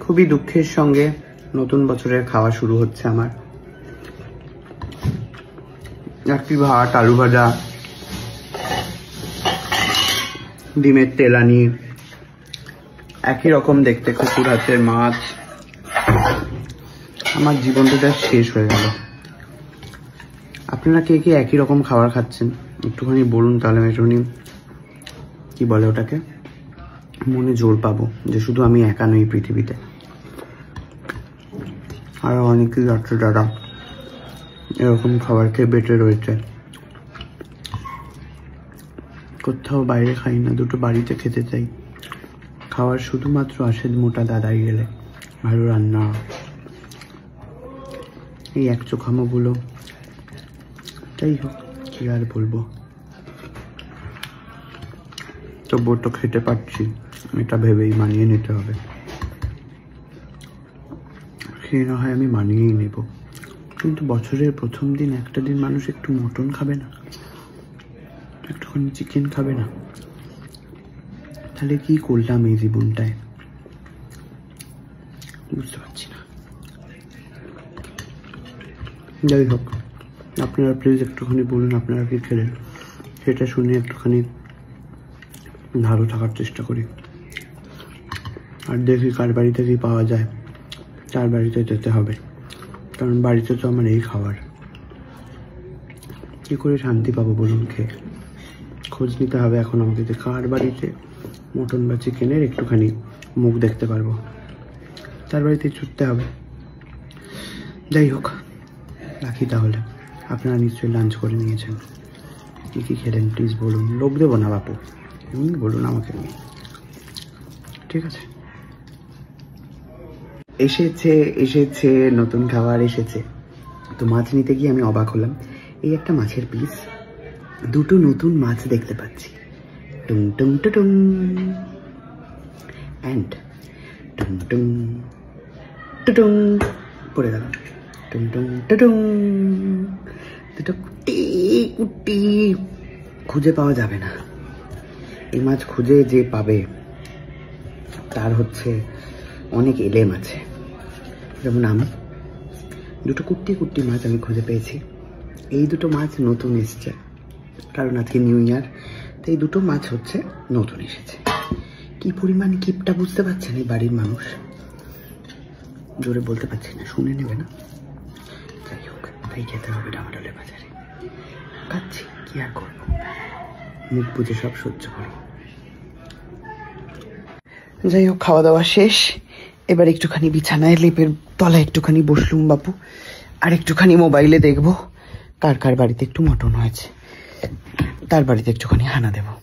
খুবই দুঃখের সঙ্গে নতুন বছরের খাওয়া শুরু হচ্ছে আমার। একটি ভাত, আলু ভাজা, ডিমের তেলানি, একই রকম দেখতে কুকুর হাতের মাছ। আমার জীবনটা শেষ হয়ে গেল। আপনারা কে কে একই রকম খাবার খাচ্ছেন একটুখানি বলুন, তাহলে আমি একটুখানি কি বলে ওটাকে মনে জোর পাবো যে শুধু আমি একা নই পৃথিবীতে, আরো অনেকেই আছে যারা এরকম খাবার খেয়ে বেঁচে রয়েছে। কোথাও বাইরে খাই না, দুটো বাড়িতে খেতে চাই। খাবার শুধুমাত্র আসে মোটা দাদাই গেলে, ভালো রান্না, এই এক চোখামোগুলো। যাই হোক, কি আর বলবো, তবুও তো খেতে পারছি, এটা ভেবেই মানিয়ে নিতে হবে। সে না হয় আমি মানিয়েই নেব, কিন্তু বছরের প্রথম দিন একটা দিন মানুষ একটু মটন খাবে না, একটুখানি চিকেন খাবে না? তাহলে কি করলাম এই জীবনটায়, বুঝতে পারছি না। যাই হোক, আপনারা প্লিজ একটুখানি বলুন আপনারা কি খেলেন, সেটা শুনে একটুখানি ভালো থাকার চেষ্টা করি। আর দেখি কার বাড়িতে কি পাওয়া যায়, তার বাড়িতে যেতে হবে, কারণ বাড়িতে তো আমার এই খাবার। কি করে শান্তি পাবো বলুন খেয়ে? খোঁজ নিতে হবে এখন আমাকে যে কার বাড়িতে মটন বা চিকেনের একটুখানি মুখ দেখতে পারবো, তার বাড়িতে ছুটতে হবে। যাই হোক, রাখি তাহলে। আপনারা নিশ্চয়ই লাঞ্চ করে নিয়েছেন, কী কী খেলেন প্লিজ বলুন। লোভ দেবো না বাপু, এমনি বলুন আমাকে, ঠিক আছে? এসেছে নতুন খাবার এসেছে। তো মাছ নিতে গিয়ে আমি অবাক হলাম, এই একটা মাছের পিস, দুটো নতুন মাছ দেখতে পাচ্ছি। টুং টুং টুং অ্যান্ড টুং টুং টুং পড়ে গেল। টুং টুং টুং, দুটো কুটি কুটি, খুঁজে পাওয়া যাবে না। এই মাছ খুঁজে যে পাবে তার হচ্ছে অনেক এলেম আছে। যেমন আমি দুটো কুটি কুটি মাছ আমি খুঁজে পেয়েছি। এই দুটো মাছ নতুন এসছে, কারণ আজকে নিউ ইয়ার, তো এই দুটো মাছ হচ্ছে নতুন এসেছে। কি পরিমাণ কিপটা বুঝতে পারছেন এই বাড়ির মানুষ? জোরে বলতে পারছি না, শুনে নেবে না? যাই হোক, তাই খেতে হবে ডামাডোলে বাজারে। খাচ্ছি, কি আর করবো, মুখ বুঝে সব সহ্য করো। যাই হোক, খাওয়া দাওয়া শেষ, এবার একটুখানি বিছানায় লেপের তলায় একটুখানি বসলুম বাপু, আর একটুখানি মোবাইলে দেখবো কার কার বাড়িতে একটু মটন হয়েছে, তার বাড়িতে একটুখানি হানা দেবো।